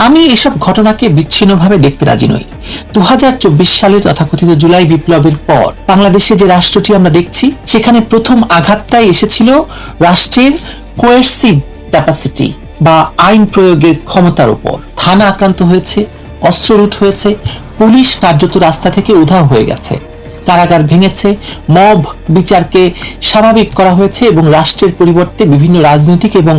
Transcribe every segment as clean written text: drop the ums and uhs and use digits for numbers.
আমি এসব ঘটনাকে বিচ্ছিন্নভাবে দেখতে রাজি নই। 2024 সালের তথাকথিত জুলাই বিপ্লবের পর বাংলাদেশে যে রাষ্ট্রটি আমরা দেখছি, সেখানে প্রথম আঘাতটাই এসেছিল রাষ্ট্রের কোয়ার্সিভ ক্যাপাসিটি বা আইন প্রয়োগের ক্ষমতার উপর। থানা আক্রান্ত হয়েছে, অস্ত্র লুট হয়েছে, পুলিশ কার্যত রাস্তা থেকে উধাও হয়ে গেছে, কারাগার ভেঙেছে, মব বিচারকে স্বাভাবিক করা হয়েছে এবং রাষ্ট্রের পরিবর্তে বিভিন্ন রাজনৈতিক এবং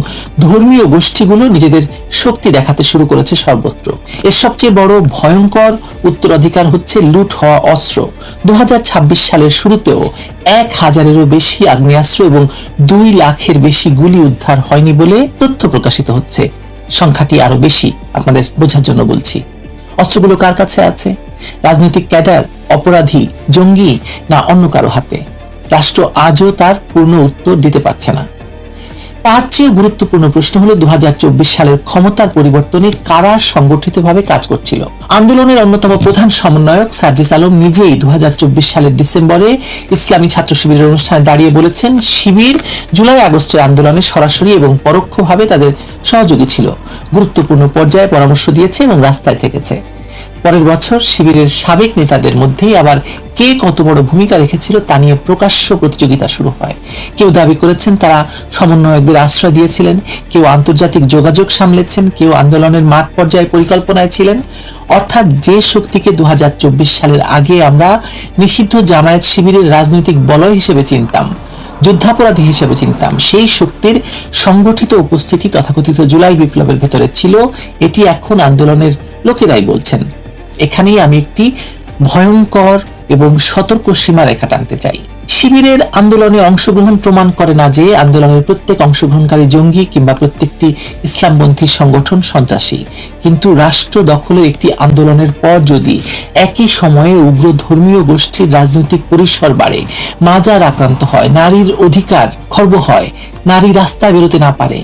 ধর্মীয় গোষ্ঠীগুলো নিজেদের শক্তি দেখাতে শুরু করেছে সর্বত্র। এর সবচেয়ে বড় ভয়ঙ্কর উত্তরাধিকার হচ্ছে লুট হওয়া অস্ত্র। 2026 সালের শুরুতেও 1000-এরও বেশি আগ্নেয়াস্ত্র এবং 2 লাখের বেশি গুলি উদ্ধার হয়নি বলে তথ্য প্রকাশিত হচ্ছে। সংখ্যাটি আরো বেশি, আপনাদের বোঝার জন্য বলছি। অস্ত্রগুলো কার কাছে আছে? রাজনৈতিক ক্যাডার, অপরাধী, জঙ্গি, না অন্য কারো হাতে? রাষ্ট্র আজও তার পূর্ণ উত্তর দিতে পারছে না। তার চেয়ে গুরুত্বপূর্ণ প্রশ্ন হলো 2024 সালের ক্ষমতার পরিবর্তনে কারা সংগঠিতভাবে কাজ করছিল। আন্দোলনের অন্যতম প্রধান সমন্বয়ক সার্জিস আলম নিজেই 2024 সালের ডিসেম্বরে ইসলামী ছাত্র শিবিরের অনুষ্ঠানে দাঁড়িয়ে বলেছেন, শিবির জুলাই আগস্টের আন্দোলনে সরাসরি এবং পরোক্ষভাবে তাদের সহযোগী ছিল, গুরুত্বপূর্ণ পর্যায়ে পরামর্শ দিয়েছে এবং রাস্তায় থেকেছে। পরের বছর শিবিরের সাবেক নেতাদের মধ্যেই আবার কে কত বড় ভূমিকা রেখেছিল তা নিয়ে প্রকাশ্য প্রতিযোগিতা শুরু হয়। কেউ দাবি করেছেন তারা সমন্বয়কদের আশ্রয় দিয়েছিলেন, কেউ আন্তর্জাতিক যোগাযোগ সামলেছেন, কেউ আন্দোলনের মাঠ পর্যায়ে পরিকল্পনায় ছিলেন। অর্থাৎ যে শক্তিকে 2024 সালের আগে আমরা নিষিদ্ধ জামায়াত শিবিরের রাজনৈতিক বলয় হিসেবে চিনতাম, যুদ্ধাপরাধী হিসেবে চিনতাম, সেই শক্তির সংগঠিত উপস্থিতি তথাকথিত জুলাই বিপ্লবের ভেতরে ছিল। এটি এখন আন্দোলনের লোকেরাই বলছেন। এখানেই আমি একটি ভয়ঙ্কর এবং সতর্ক সীমারেখা টানতে চাই। শিবিরের আন্দোলনে অংশগ্রহণ প্রমাণ করে না যে আন্দোলনের প্রত্যেক অংশগ্রহণকারী জঙ্গি কিংবা প্রত্যেকটি ইসলামপন্থী সংগঠন সন্ত্রাসী। কিন্তু রাষ্ট্র দখলের একটি আন্দোলনের পর যদি একই সময়ে উগ্র ধর্মীয় গোষ্ঠীর রাজনৈতিক পরিসর বাড়ে, মাজার আক্রান্ত হয়, নারীর অধিকার খর্ব হয়, নারী রাস্তায় বেরোতে না পারে,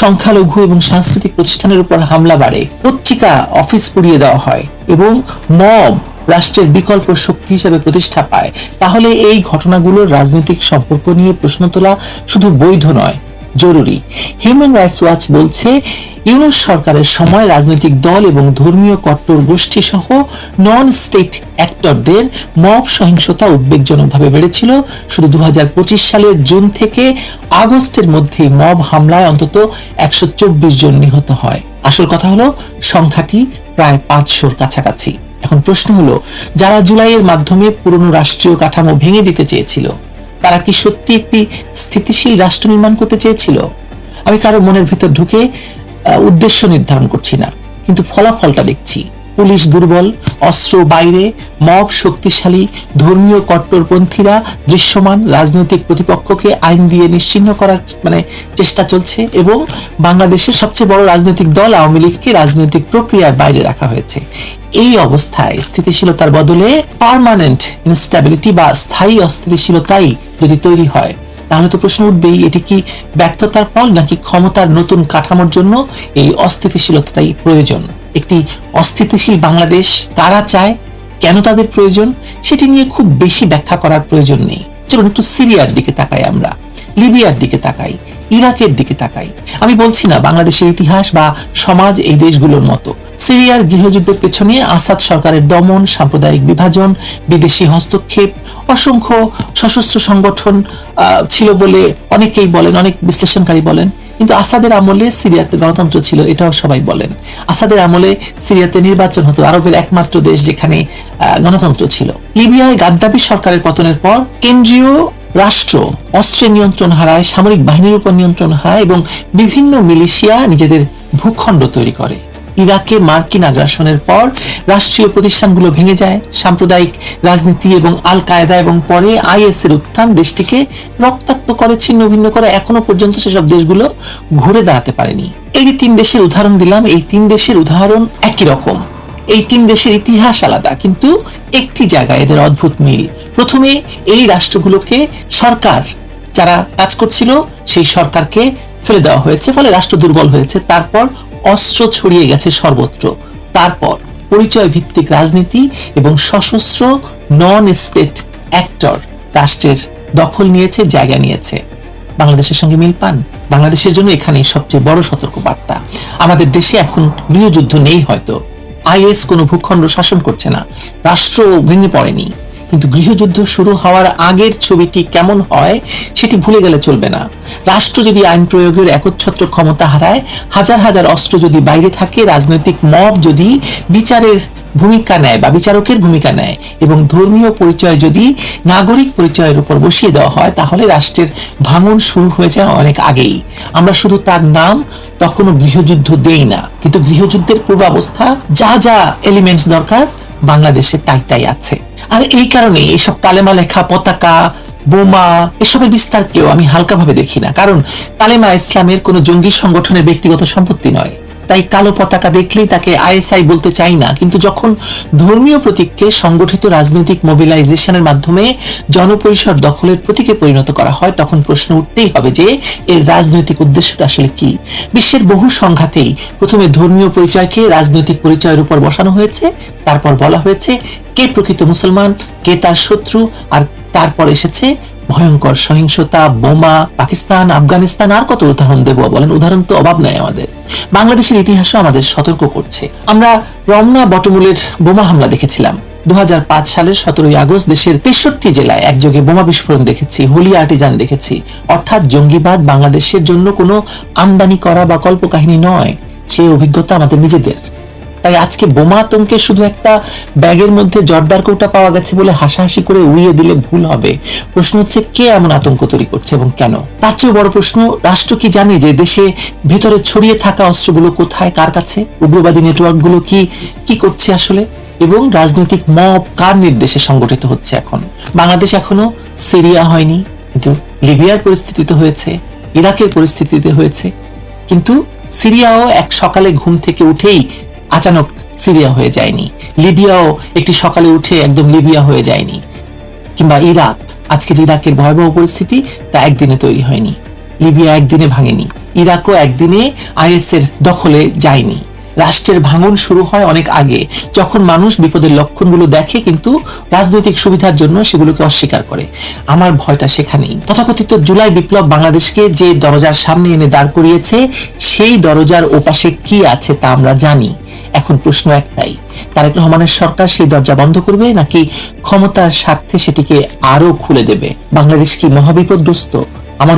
সংখ্যালঘু এবং সাংস্কৃতিক প্রতিষ্ঠানের উপর হামলা বাড়ে, পত্রিকা অফিস পুড়িয়ে দেওয়া হয় এবং মব রাষ্ট্রের বিকল্প শক্তি হিসেবে প্রতিষ্ঠা পায়, তাহলে এই ঘটনাগুলোর রাজনৈতিক সম্পর্ক নিয়ে প্রশ্ন তোলা শুধু বৈধ নয়, জরুরি। হিউম্যান রাইটস ওয়াচ বলছে, ইউনূস সরকারের সময় রাজনৈতিক দল এবং ধর্মীয় কট্টর গোষ্ঠী সহ নন স্টেট অ্যাক্টরদের মব সহিংসতা উদ্বেগজনকভাবে বেড়েছিল। শুধু 2025 সালের জুন থেকে আগস্টের মধ্যে মব হামলায় অন্তত 124 জন নিহত হয়। আসল কথা হলো সংখ্যাটি প্রায় 500-র কাছাকাছি। এখন প্রশ্ন হলো, যারা জুলাইয়ের মাধ্যমে পুরনো রাষ্ট্রীয় কাঠামো ভেঙে দিতে চেয়েছিল, তারা কি সত্যি একটি স্থিতিশীল রাষ্ট্র নির্মাণ করতে চেয়েছিল? আমি কারো মনের ভিতর ঢুকে উদ্দেশ্য নির্ধারণ করছি না, কিন্তু ফলাফলটা দেখছি। পুলিশ দুর্বল, অস্ত্র বাইরে, মব শক্তিশালী, ধর্মীয় কট্টরপন্থীরা দৃশ্যমান, রাজনৈতিক প্রতিপক্ষকে আইন দিয়ে নিশ্চিহ্ন করার চেষ্টা চলছে এবং বাংলাদেশের সবচেয়ে বড় রাজনৈতিক দল আওয়ামী লীগকে রাজনৈতিক প্রক্রিয়ার বাইরে রাখা হয়েছে। এই অবস্থায় স্থিতিশীলতার বদলে পার্মানেন্ট ইনস্টেবিলিটি বা স্থায়ী অস্থিতিশীলতাই যদি তৈরি হয়, তাহলে তো প্রশ্ন উঠবেই, এটি কি ব্যর্থতার ফল নাকি ক্ষমতার নতুন কাঠামোর জন্য এই অস্থিতিশীলতাটাই প্রয়োজন? একটি অস্থিতিশীল বাংলাদেশ কারা চায়, কেন তাদের প্রয়োজন, সেটি নিয়ে খুব বেশি ব্যাখ্যা করার প্রয়োজন নেই। চলুন একটু সিরিয়ার দিকে তাকাই, আমরা লিবিয়ার দিকে তাকাই, ইরাকের দিকে তাকাই। আমি বলছি না বাংলাদেশের ইতিহাস বা সমাজ এই দেশগুলোর মতো। সিরিয়ার গৃহযুদ্ধের পেছনে আসাদ সরকারের দমন, সাম্প্রদায়িক বিভাজন, বিদেশি হস্তক্ষেপ, অসংখ্য সশস্ত্র সংগঠন ছিল বলে অনেকেই বলেন, অনেক বিশ্লেষণকারী বলেন। কিন্তু আসাদের আমলে সিরিয়াতে গণতন্ত্র ছিল, এটাও সবাই বলেন। আসাদের আমলে সিরিয়াতে নির্বাচন হতো, আরবের একমাত্র দেশ যেখানে গণতন্ত্র ছিল। লিবিয়ায় গাদ্দাফি সরকারের পতনের পর কেন্দ্রীয় রাষ্ট্র অস্ত্রের নিয়ন্ত্রণ হারায়, সামরিক বাহিনীর উপর নিয়ন্ত্রণ হারায় এবং বিভিন্ন মিলিশিয়া নিজেদের ভূখণ্ড তৈরি করে। ইরাকে মার্কিন আগ্রাসনের পর রাষ্ট্রীয় প্রতিষ্ঠানগুলো ভেঙে যায়, সাম্প্রদায়িক রাজনীতি এবং আল কায়দা এবং পরে আইএস এর উত্থান দেশটিকে রক্তাক্ত করে, ছিন্ন ভিন্ন করে। এখনো পর্যন্ত সেসব দেশগুলো ঘুরে দাঁড়াতে পারেনি। এই যে 3 দেশের উদাহরণ দিলাম, এই 3 দেশের উদাহরণ একই রকম, এই 3 দেশের ইতিহাস আলাদা, কিন্তু একটি জায়গায় এদের অদ্ভুত মিল। প্রথমে এই রাষ্ট্রগুলোকে সরকার যারা কাজ করছিল সেই সরকারকে ফেলে দেওয়া হয়েছে, ফলে রাষ্ট্র দুর্বল হয়েছে। তারপর অস্ত্র ছড়িয়ে গেছে সর্বত্র। তারপর পরিচয় ভিত্তিক রাজনীতি এবং সশস্ত্র নন স্টেট অ্যাক্টর রাষ্ট্রের দখল নিয়েছে, জায়গা নিয়েছে। বাংলাদেশের সঙ্গে মিল পান? বাংলাদেশের জন্য এখানে সবচেয়ে বড় সতর্কবার্তা। আমাদের দেশে এখন গৃহযুদ্ধ নেই, হয়তো আইএস কোনো ভূখণ্ড শাসন করছে না, রাষ্ট্র ভেঙে পড়েনি, কিন্তু গৃহযুদ্ধ শুরু হওয়ার আগের ছবিটি কেমন হয় সেটি ভুলে গেলে চলবে না। রাষ্ট্র যদি আইন প্রয়োগের একচ্ছত্র ক্ষমতা হারায়, হাজার হাজার অস্ত্র যদি বাইরে থাকে, রাজনৈতিক মব যদি বিচারের ভূমিকা নেয় বা বিচারকের ভূমিকা নেয়, এবং ধর্মীয় পরিচয় যদি নাগরিক পরিচয়ের উপর বসিয়ে দেওয়া হয়, তাহলে রাষ্ট্রের ভাঙন শুরু হয়ে যায় অনেক আগেই। আমরা শুধু তার নাম তখনও গৃহযুদ্ধ দেই না, কিন্তু গৃহযুদ্ধের পূর্বাবস্থা যা যা এলিমেন্টস দরকার বাংলাদেশে তাই তাই আছে। আর এই কারণে এসব কালেমা লেখা, পতাকা, বোমা, এসবের বিস্তার কেউ আমি হালকাভাবে দেখি না। কারণ কালেমা ইসলামের কোনো জঙ্গি সংগঠনের ব্যক্তিগত সম্পত্তি নয়, তাই কালো পতাকা দেখলেই তাকে আইএসআই বলতে চাই না। কিন্তু যখন ধর্মীয় প্রতীককে সংগঠিত রাজনৈতিক মোবিলাইজেশনের মাধ্যমে জনপরিসর দখলের প্রতীকে পরিণত করা হয়, তখন প্রশ্ন উঠতেই হবে যে এর রাজনৈতিক উদ্দেশ্যটা আসলে কি। বিশ্বের বহু সংঘাতেই প্রথমে ধর্মীয় পরিচয়কে রাজনৈতিক পরিচয়ের উপর বসানো হয়েছে, তারপর বলা হয়েছে কে প্রকৃত মুসলমান, কে তার শত্রু, আর তারপর এসেছে ভয়ঙ্কর সহিংসতা, বোমা, পাকিস্তান, আফগানিস্তান, আর কত উদাহরণ দেব বলেন? উদাহরণ তো অভাব নাই আমাদের। বাংলাদেশের ইতিহাসও আমাদের সতর্ক করছে। আমরা রমনা বটমূলের বোমা হামলা দেখেছিলাম। 2005 সালের 17 আগস্ট দেশের 63 জেলায় একযোগে বোমা বিস্ফোরণ দেখেছি, হোলি আর্টিজান দেখেছি। অর্থাৎ জঙ্গিবাদ বাংলাদেশের জন্য কোনো আমদানি করা বা কল্পকাহিনী নয়, সেই অভিজ্ঞতা আমাদের নিজেদের। তাই আজকে বোমা আতঙ্কে শুধু একটা ব্যাগের মধ্যে জর্দার কৌটা পাওয়া গেছে বলে হাসাহাসি করে উড়িয়ে দিলে ভুল হবে। প্রশ্ন হচ্ছে কে এমন আতঙ্ক তৈরি করছে এবং কেন? তার চেয়েও বড় প্রশ্ন, রাষ্ট্র কি জানে যে দেশে ভেতরে ছড়িয়ে থাকা অস্ত্রগুলো কোথায়, কার কাছে? উগ্রবাদী নেটওয়ার্কগুলো কি করছে আসলে, এবং রাজনৈতিক মব কার নির্দেশে সংগঠিত হচ্ছে? এখন বাংলাদেশ এখনো সিরিয়া হয়নি, কিন্তু লিবিয়ার পরিস্থিতিতে হয়েছে, ইরাকের পরিস্থিতিতে হয়েছে। কিন্তু সিরিয়াও এক সকালে ঘুম থেকে উঠেই আচানক সিরিয়া হয়ে যায়নি, লিবিয়াও একটি সকালে উঠে একদম লিবিয়া হয়ে যায়নি, কিংবা ইরাক, আজকে যে ইরাকের ভয়াবহ পরিস্থিতি তা একদিনে তৈরি হয়নি। লিবিয়া একদিনে ভাঙেনি, ইরাকও একদিনে আইএস এর দখলে যায়নি। রাষ্ট্রের ভাঙন শুরু হয় অনেক আগে, যখন মানুষ বিপদের লক্ষণগুলো দেখে কিন্তু রাজনৈতিক সুবিধার জন্য সেগুলোকে অস্বীকার করে। আমার ভয়টা সেখানেই। তথাকথিত জুলাই বিপ্লব বাংলাদেশকে যে দরজার সামনে এনে দাঁড় করিয়েছে, সেই দরজার ওপাশে কি আছে তা আমরা জানি। এখন প্রশ্ন একটাই, তারেক রহমানের সরকার সেই দরজা বন্ধ করবে নাকি ক্ষমতার স্বার্থে সেটিকে আরো খুলে দেবে? বাংলাদেশ কি মহাবিপদগ্রস্ত? আমার